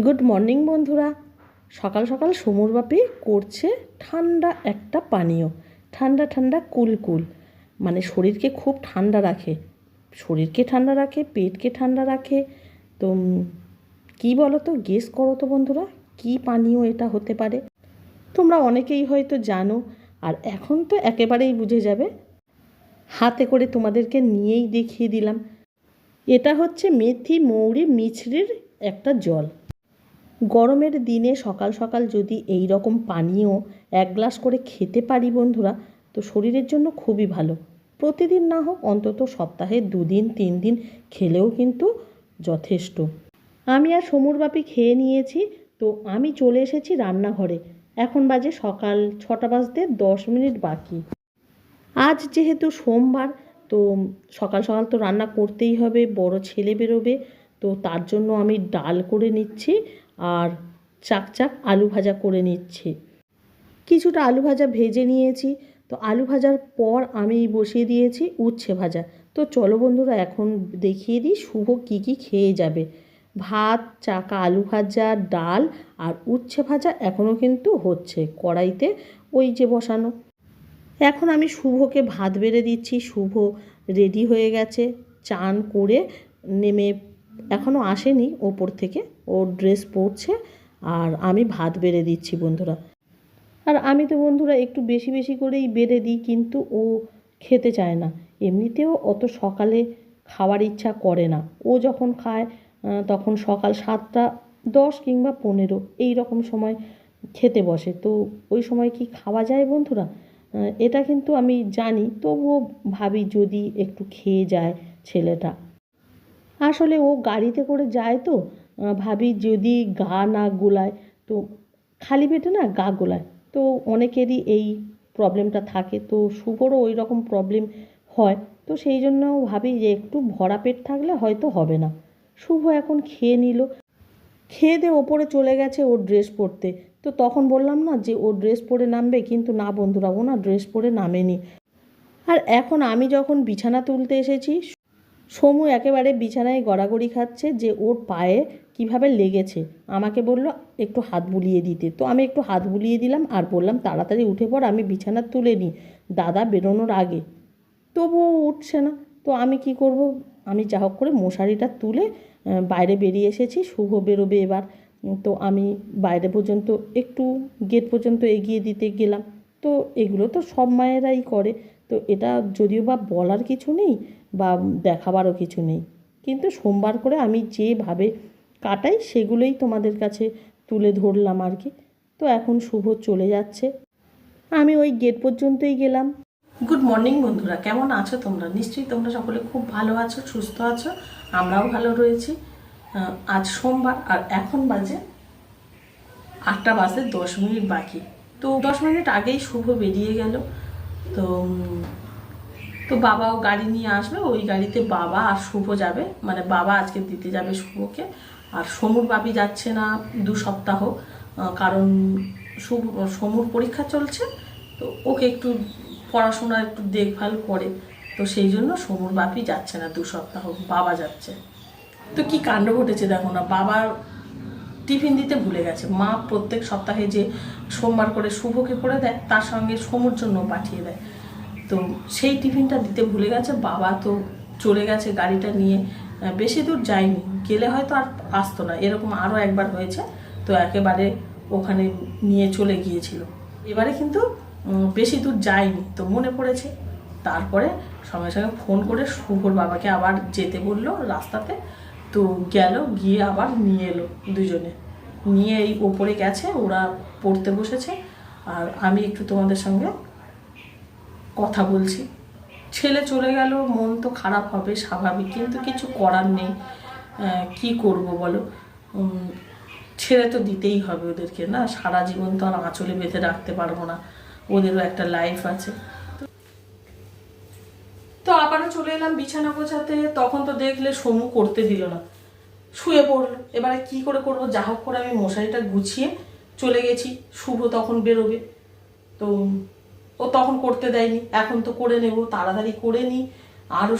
Good morning বন্ধুরা। সকাল সকাল সমুর বাপি করছে ঠান্ডা একটা পানীয়, ঠান্ডা ঠান্ডা কুলকুল, মানে শরীরকে খুব ঠান্ডা রাখে, শরীরকে ঠান্ডা রাখে, পেটকে ঠান্ডা রাখে। তো কী বলো তো, গেস করো তো বন্ধুরা, কী পানীয় এটা হতে পারে? তোমরা অনেকেই হয়তো জানো, আর এখন তো একেবারেই বুঝে যাবে। হাতে করে তোমাদেরকে নিয়েই দেখিয়ে দিলাম। এটা হচ্ছে মেথি মৌরি মিছরির একটা জল। গরমের দিনে সকাল সকাল যদি এই রকম পানীয় এক গ্লাস করে খেতে পারি বন্ধুরা, তো শরীরের জন্য খুবই ভালো। প্রতিদিন না হোক, অন্তত সপ্তাহে 2 দিন 3 দিন খেলেও কিন্তু যথেষ্ট। আমি আর সমুর বাপি খেয়ে নিয়েছি, তো আমি চলে এসেছি রান্নাঘরে। এখন বাজে সকাল 6টা বাজতে 10 মিনিট বাকি। আজ যেহেতু সোমবার, তো সকাল সকাল তো রান্না করতেই হবে, বড় ছেলে বেরোবে, তো তার জন্য আমি ডাল করে নিচ্ছি আর চাক আলু ভাজা করে নিচ্ছি। কিছুটা আলু ভাজা ভেজে নিয়েছি, তো আলু ভাজার পর আমি বসিয়ে দিয়েছি উচ্ছে ভাজা। তো চলো বন্ধুরা, এখন দেখিয়ে দিই শুভ কী কী খেয়ে যাবে। ভাত, চাকা আলু ভাজা, ডাল আর উচ্ছে ভাজা এখনও কিন্তু হচ্ছে কড়াইতে, ওই যে বসানো। এখন আমি শুভকে ভাত বেড়ে দিচ্ছি। শুভ রেডি হয়ে গেছে, চান করে নেমে এখনও আসেনি ওপর থেকে, ও ড্রেস পরছে, আর আমি ভাত বেড়ে দিচ্ছি বন্ধুরা। আর আমি তো বন্ধুরা একটু বেশি বেশি করেই বেড়ে দিই, কিন্তু ও খেতে চায় না। এমনিতেও অত সকালে খাওয়ার ইচ্ছা করে না। ও যখন খায় তখন সকাল 7টা 10 কিংবা 15 এই রকম সময় খেতে বসে। তো ওই সময় কি খাওয়া যায় বন্ধুরা? এটা কিন্তু আমি জানি, তবুও ভাবি যদি একটু খেয়ে যায় ছেলেটা। আসলে ও গাড়িতে করে যায়, তো ভাবি যদি গা না গোলায়, তো খালি পেটে না গা গোলায়, তো অনেকেরই এই প্রবলেমটা থাকে। তো শুভরও ওই রকম প্রবলেম হয়, তো সেই জন্য ভাবি যে একটু ভরা পেট থাকলে হয়তো হবে না। শুভ এখন খেয়ে নিল, খেয়ে দিয়ে ওপরে চলে গেছে ওর ড্রেস পরতে। তো তখন বললাম না যে ও ড্রেস পরে নামবে, কিন্তু না বন্ধুরা, ও না ড্রেস পরে নামেনি। আর এখন আমি যখন বিছানা তুলতে এসেছি, সমু একেবারে বিছানায় গড়াগড়ি খাচ্ছে যে ওর পায়ে কিভাবে লেগেছে। আমাকে বলল একটু হাত বুলিয়ে দিতে, তো আমি একটু হাত বুলিয়ে দিলাম আর বললাম তাড়াতাড়ি উঠে পড়, আমি বিছানা তুলে নিই দাদা বেরোনোর আগে। তবুও উঠছে না। তো আমি কি করব, আমি যা হোক করে মশারিটা তুলে বাইরে বেরিয়ে এসেছি। শুভ বেরোবে এবার, তো আমি বাইরে পর্যন্ত একটু গেট পর্যন্ত এগিয়ে দিতে গেলাম। তো এগুলো তো সব মায়েরাই করে, তো এটা যদিও বা বলার কিছু নেই বা দেখাবারও কিছু নেই, কিন্তু সোমবার করে আমি যেভাবে কাটাই সেগুলোই তোমাদের কাছে তুলে ধরলাম আর কি। তো এখন শুভ চলে যাচ্ছে, আমি ওই গেট পর্যন্তই গেলাম। গুড মর্নিং বন্ধুরা, কেমন আছো তোমরা? নিশ্চয়ই তোমরা সকলে খুব ভালো আছো, সুস্থ আছো, আমরাও ভালো রয়েছি। আজ সোমবার, আর এখন বাজে 8টা বাজতে 10 মিনিট বাকি। তো 10 মিনিট আগেই শুভ বেরিয়ে গেল। তো তো বাবাও গাড়ি নিয়ে আসবে, ওই গাড়িতে বাবা আর শুভ যাবে, মানে বাবা আজকে দিতে যাবে শুভকে। আর সমুর বাপি যাচ্ছে না 2 সপ্তাহ, কারণ সমুর পরীক্ষা চলছে, তো ওকে একটু পড়াশোনা একটু দেখভাল করে, তো সেই জন্য সমুর বাপি যাচ্ছে না 2 সপ্তাহ, বাবা যাচ্ছে। তো কি কাণ্ড ঘটেছে দেখো না, বাবা টিফিন দিতে ভুলে গেছে। মা প্রত্যেক সপ্তাহে যে সোমবার করে শুভকে করে দেয়, তার সঙ্গে সমুর জন্য পাঠিয়ে দেয়, তো সেই টিফিনটা দিতে ভুলে গেছে। বাবা তো চলে গেছে গাড়িটা নিয়ে, বেশি দূর যায়নি, গেলে হয়তো আর আসতো না, এরকম আরও একবার হয়েছে। তো একেবারে ওখানে নিয়ে চলে গিয়েছিল, এবারে কিন্তু বেশি দূর যায়নি, তো মনে পড়েছে। তারপরে সঙ্গে সঙ্গে ফোন করে শুভর বাবাকে আবার যেতে বললো রাস্তাতে, তো গেল, গিয়ে আবার নিয়ে এলো, দুজনে নিয়ে এই ওপরে গেছে, ওরা পড়তে বসেছে, আর আমি একটু তোমাদের সঙ্গে কথা বলছি। ছেলে চলে গেল, মন তো খারাপ হবে স্বাভাবিক, কিন্তু কিছু করার নেই। কি করব বলো, ছেড়ে তো দিতেই হবে ওদেরকে, না সারা জীবন তো আর আঁচলে বেঁধে রাখতে পারবো না, ওদেরও একটা লাইফ আছে। তো আবারও চলে এলাম বিছানা গোছাতে, তখন তো দেখলে সমু করতে দিল না, শুয়ে পড়লো। এবারে কি করে করবো, যা হোক করে আমি মশারিটা গুছিয়ে চলে গেছি, শুভ তখন বেরোবে, তো ও তখন করতে দেয়নি, এখন তো করে নেব, তাড়াতাড়ি করে নিই, আরও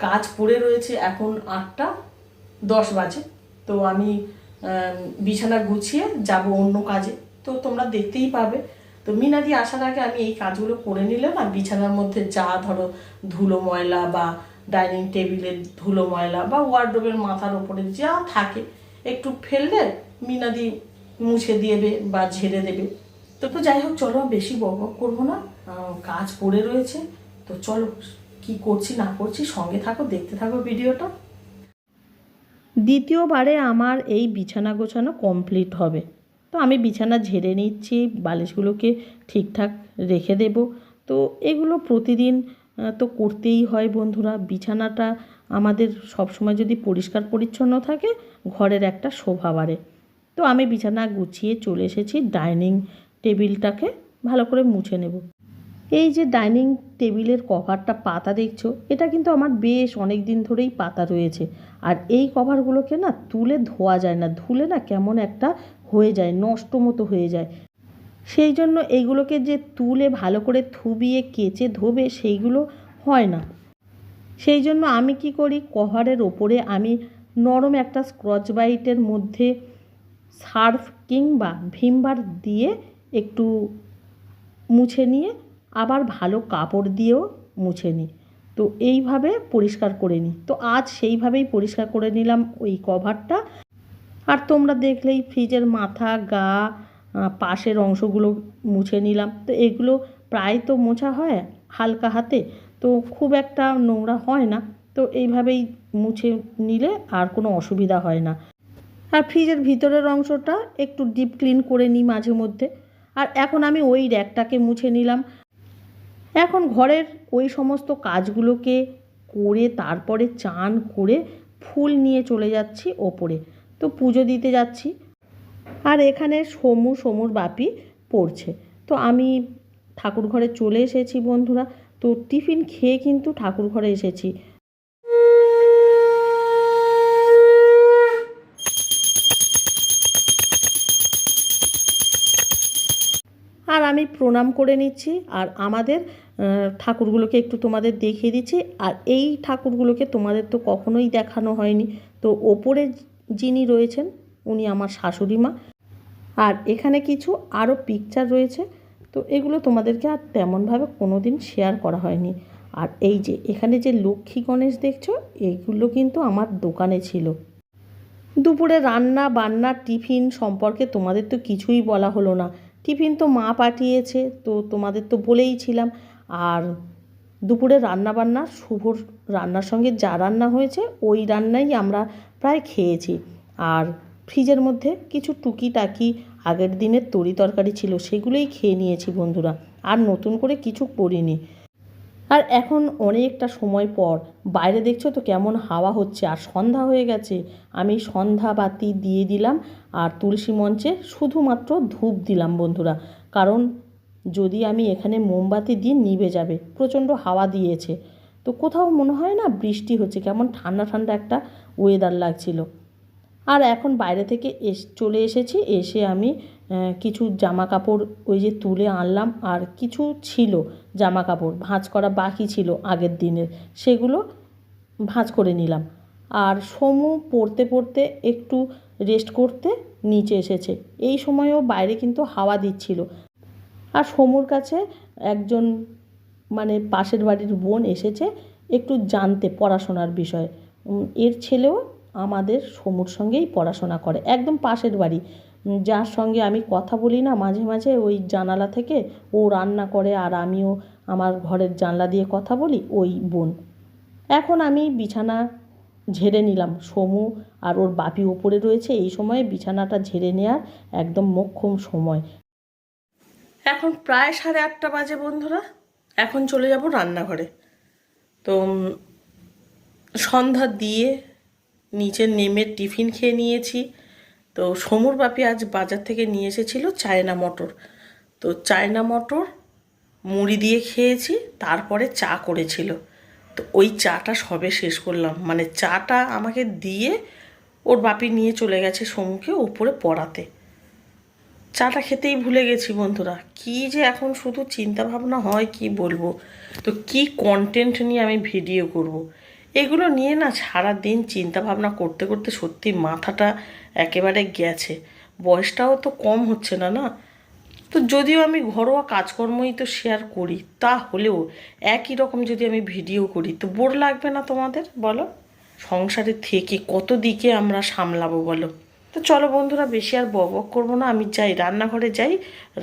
কাজ পড়ে রয়েছে। এখন 8টা 10 বাজে, তো আমি বিছানা গুছিয়ে যাব অন্য কাজে, তো তোমরা দেখতেই পাবে। তো মিনাদি আসার আগে আমি এই কাজগুলো করে নিলে না বিছানার মধ্যে যা ধরো ধুলো ময়লা বা ডাইনিং টেবিলের ধুলো ময়লা বা ওয়ার্ডরোবের মাথার ওপরে যা থাকে একটু ফেললে মিনাদি মুছে দেবে বা ঝেড়ে দেবে। তো যাই হোক, চলো বেশি বকবক করবো না, কাজ পড়ে রয়েছে। তো চলো কি করছি না করছি সঙ্গে থাকো, দেখতে থাকো ভিডিওটা। দ্বিতীয়বারে আমার এই বিছানা গোছানো কমপ্লিট হবে। তো আমি বিছানা ঝেড়ে নিচ্ছি, বালিশগুলোকে ঠিকঠাক রেখে দেব। তো এগুলো প্রতিদিন তো করতেই হয় বন্ধুরা। বিছানাটা আমাদের সবসময় যদি পরিষ্কার পরিচ্ছন্ন থাকে ঘরের একটা শোভা বাড়ে। তো আমি বিছানা গুছিয়ে চলে এসেছি, ডাইনিং টেবিলটাকে ভালো করে মুছে নেব। এই যে ডাইনিং টেবিলের কভারটা পাতা দেখছো, এটা কিন্তু আমার বেশ অনেক দিন ধরেই পাতা রয়েছে। আর এই কভারগুলোকে না তুলে ধোয়া যায় না, ধুলে না কেমন একটা হয়ে যায়, নষ্ট মতো হয়ে যায়। সেই জন্য এইগুলোকে যে তুলে ভালো করে থুবিয়ে কেচে ধোবে সেইগুলো হয় না। সেই জন্য আমি কি করি, কভারের ওপরে আমি নরম একটা স্কচ ব্রাইটের মধ্যে সার্ফ কিংবা ভিমবার দিয়ে একটু মুছে নিয়ে আবার ভালো কাপড় দিয়েও মুছে নিই। তো এইভাবে পরিষ্কার করে নিই। তো আজ সেইভাবেই পরিষ্কার করে নিলাম ওই কভারটা। আর তোমরা দেখলেই ফ্রিজের মাথা গা পাশের অংশগুলো মুছে নিলাম। তো এগুলো প্রায় তো মোছা হয় হালকা হাতে, তো খুব একটা নোংরা হয় না। তো এইভাবেই মুছে নিলে আর কোনো অসুবিধা হয় না। আর ফ্রিজের ভিতরের অংশটা একটু ডিপ ক্লিন করে নিই মাঝে মধ্যে। আর এখন আমি ওই র্যাকটাকে মুছে নিলাম। এখন ঘরের ওই সমস্ত কাজগুলোকে করে তারপরে চান করে ফুল নিয়ে চলে যাচ্ছি ওপরে। তো পুজো দিতে যাচ্ছি। আর এখানে সমুর বাপি পড়ছে। তো আমি ঠাকুর ঘরে চলে এসেছি বন্ধুরা। তো টিফিন খেয়ে কিন্তু ঠাকুর ঘরে এসেছি। আর আমি প্রণাম করে নিচ্ছি আর আমাদের ঠাকুরগুলোকে একটু তোমাদের দেখিয়ে দিচ্ছি। আর এই ঠাকুরগুলোকে তোমাদের তো কখনোই দেখানো হয়নি। তো ওপরে যিনি রয়েছেন উনি আমার শাশুড়ি মা। আর এখানে কিছু আরও পিকচার রয়েছে। তো এগুলো তোমাদেরকে আর তেমনভাবে কোনো দিন শেয়ার করা হয়নি। আর এই যে এখানে যে লক্ষ্মী গণেশ দেখছো, এইগুলো কিন্তু আমার দোকানে ছিল। দুপুরে রান্না বান্না টিফিন সম্পর্কে তোমাদের তো কিছুই বলা হলো না। টিফিন তো মা পাঠিয়েছে, তো তোমাদের তো বলেইছিলাম। আর দুপুরে রান্না বান্না শুভর রান্নার সঙ্গে যা রান্না হয়েছে ওই রান্নাই আমরা প্রায় খেয়েছি। আর ফ্রিজের মধ্যে কিছু টুকিটাকি আগের দিনের তরি তরকারি ছিল, সেগুলোই খেয়ে নিয়েছি বন্ধুরা। আর নতুন করে কিছু করিনি। আর এখন অনেকটা সময় পর বাইরে দেখছো তো কেমন হাওয়া হচ্ছে, আর সন্ধ্যা হয়ে গেছে। আমি সন্ধ্যা বাতি দিয়ে দিলাম আর তুলসী মঞ্চে শুধুমাত্র ধূপ দিলাম বন্ধুরা। কারণ যদি আমি এখানে মোমবাতি দিই নিভে যাবে, প্রচণ্ড হাওয়া দিয়েছে। তো কোথাও মনে হয় না বৃষ্টি হচ্ছে, কেমন ঠান্ডা ঠান্ডা একটা ওয়েদার লাগছিল। আর এখন বাইরে থেকে চলে এসেছি, এসে আমি কিছু জামা কাপড় ওই যে তুলে আনলাম। আর কিছু ছিল জামা কাপড় ভাঁজ করা বাকি ছিল আগের দিনের, সেগুলো ভাঁজ করে নিলাম। আর সমু পড়তে পড়তে একটু রেস্ট করতে নিচে এসেছে। এই সময়েও বাইরে কিন্তু হাওয়া দিচ্ছিল। আর সমুর কাছে একজন মানে পাশের বাড়ির বোন এসেছে একটু জানতে পড়াশোনার বিষয়ে। এর ছেলেও আমাদের সমুর সঙ্গেই পড়াশোনা করে, একদম পাশের বাড়ি। যার সঙ্গে আমি কথা বলি না মাঝে মাঝে ওই জানালা থেকে, ও রান্না করে আর আমিও আমার ঘরের জানলা দিয়ে কথা বলি, ওই বোন। এখন আমি বিছানা ঝেড়ে নিলাম। সমু আর ওর বাপি ওপরে রয়েছে, এই সময়ে বিছানাটা ঝেড়ে নেওয়ার একদম মোক্ষম সময়। এখন প্রায় 8:30 বাজে বন্ধুরা। এখন চলে যাব রান্নাঘরে। তো সন্ধ্যা দিয়ে নিচে নেমে টিফিন খেয়ে নিয়েছি। তো সমুর বাপি আজ বাজার থেকে নিয়ে এসেছিলো চায়না মটর। তো চায়না মটর মুড়ি দিয়ে খেয়েছি, তারপরে চা করেছিল। তো ওই চাটা সবে শেষ করলাম, মানে চাটা আমাকে দিয়ে ওর বাপি নিয়ে চলে গেছে সমুকে ওপরে পড়াতে। চাটা খেতেই ভুলে গেছি বন্ধুরা। কি যে এখন শুধু চিন্তা ভাবনা হয় কি বলবো। তো কি কন্টেন্ট নিয়ে আমি ভিডিও করব, এগুলো নিয়ে না সারা দিন চিন্তা ভাবনা করতে করতে সত্যি মাথাটা একেবারে গেছে। বয়সটাও তো কম হচ্ছে না, না? তো যদিও আমি ঘরোয়া কাজকর্মই তো শেয়ার করি, তাহলেও একই রকম যদি আমি ভিডিও করি তো বোর লাগবে না তোমাদের, বলো? সংসারে থেকে কত দিকে আমরা সামলাবো, বলো? তো চলো বন্ধুরা, বেশি আর বকবক করবো না, আমি যাই রান্নাঘরে যাই।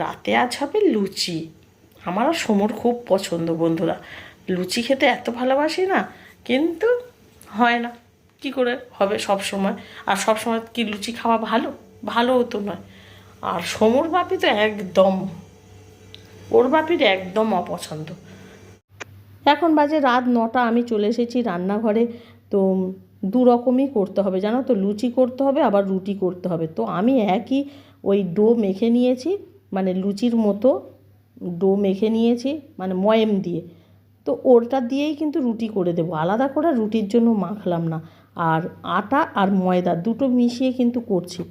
রাতে আজ হবে লুচি। আমার আর সমর খুব পছন্দ বন্ধুরা, লুচি খেতে এত ভালোবাসি না, কিন্তু হয় না, কি করে হবে সব সময়? আর সব সময় কি লুচি খাওয়া ভালো? ভালোও তো নয়। আর সমর বাপি তো একদম, ওর বাপির একদম অপছন্দ। এখন বাজে রাত 9টা, আমি চলে এসেছি রান্নাঘরে। তো দু রকমই করতে হবে জানো তো, লুচি করতে হবে আবার রুটি করতে হবে। তো আমি একই ওই ডো মেখে নিয়েছি, মানে লুচির মতো ডো মেখে নিয়েছি, মানে ময়েম দিয়ে। তো ওটা দিয়েই কিন্তু রুটি করে দেবো, আলাদা করে রুটির জন্য মাখলাম না। আর আটা আর ময়দা দুটো মিশিয়ে কিন্তু করছি।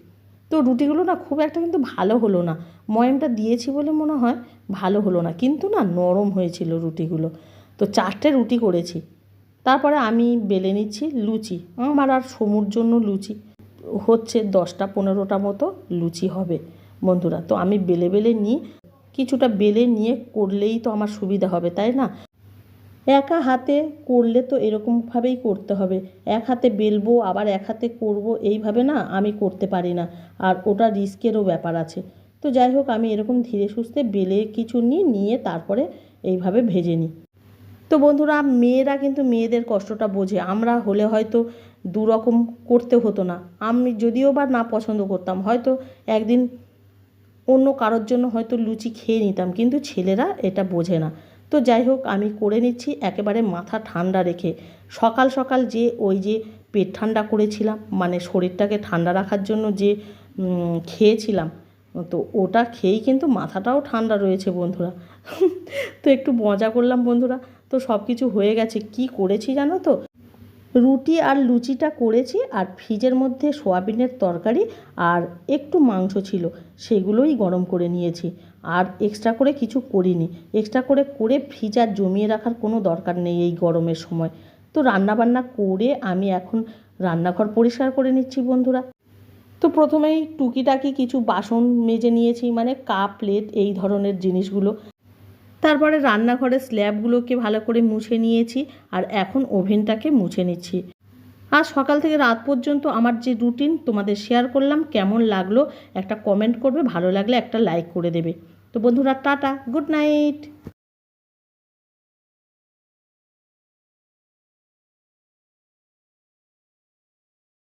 তো রুটিগুলো না খুব একটা কিন্তু ভালো হলো না, ময়ামটা দিয়েছি বলে মনে হয় ভালো হলো না, কিন্তু না নরম হয়েছিল রুটিগুলো। তো 4টে রুটি করেছি। তারপরে আমি বেলে নিচ্ছি লুচি, আমার আর সমুর জন্য লুচি হচ্ছে 10টা 15টা মতো লুচি হবে বন্ধুরা। তো আমি বেলে বেলে নিই, কিছুটা বেলে নিয়ে করলেই তো আমার সুবিধা হবে, তাই না? একা হাতে করলে তো এরকমভাবেই করতে হবে, এক হাতে বেলবো আবার এক হাতে করব, এইভাবে না আমি করতে পারি না, আর ওটা রিস্কেরও ব্যাপার আছে। তো যাই হোক, আমি এরকম ধীরে সুস্থে বেলে কিছু নিয়ে তারপরে এইভাবে ভেজে নিই। তো বন্ধুরা, মেয়েরা কিন্তু মেয়েদের কষ্টটা বোঝে, আমরা হলে হয়তো দু রকম করতে হতো না। আমি যদিও বা না পছন্দ করতাম, হয়তো একদিন অন্য কারোর জন্য হয়তো লুচি খেয়ে নিতাম, কিন্তু ছেলেরা এটা বোঝে না। তো যাই হোক, আমি করে নিচ্ছি একেবারে মাথা ঠান্ডা রেখে। সকাল সকাল যে ওই যে পেট ঠান্ডা করেছিলাম, মানে শরীরটাকে ঠান্ডা রাখার জন্য যে খেয়েছিলাম, তো ওটা খেয়েই কিন্তু মাথাটাও ঠান্ডা রয়েছে বন্ধুরা। তো একটু মজা করলাম বন্ধুরা। তো সব কিছু হয়ে গেছে, কি করেছি জানো তো? রুটি আর লুচিটা করেছি, আর ফ্রিজের মধ্যে সোয়াবিনের তরকারি আর একটু মাংস ছিল, সেগুলোই গরম করে নিয়েছি। আর এক্সট্রা করে কিছু করিনি, এক্সট্রা করে ফ্রিজ আর জমিয়ে রাখার কোনো দরকার নেই এই গরমের সময়। তো রান্নাবান্না করে আমি এখন রান্নাঘর পরিষ্কার করে নিচ্ছি বন্ধুরা। তো প্রথমেই টুকিটাকি কিছু বাসন মেজে নিয়েছি, মানে কাপ প্লেট এই ধরনের জিনিসগুলো। তারপরে রান্নাঘরের স্ল্যাবগুলোকে ভালো করে মুছে নিয়েছি, আর এখন ওভেনটাকে মুছে নিচ্ছি। আজ সকাল থেকে রাত পর্যন্ত আমার যে রুটিন তোমাদের শেয়ার করলাম, কেমন লাগলো একটা কমেন্ট করবে, ভালো লাগলে একটা লাইক করে দেবে। তো বন্ধুরা, টাটা, গুড নাইট।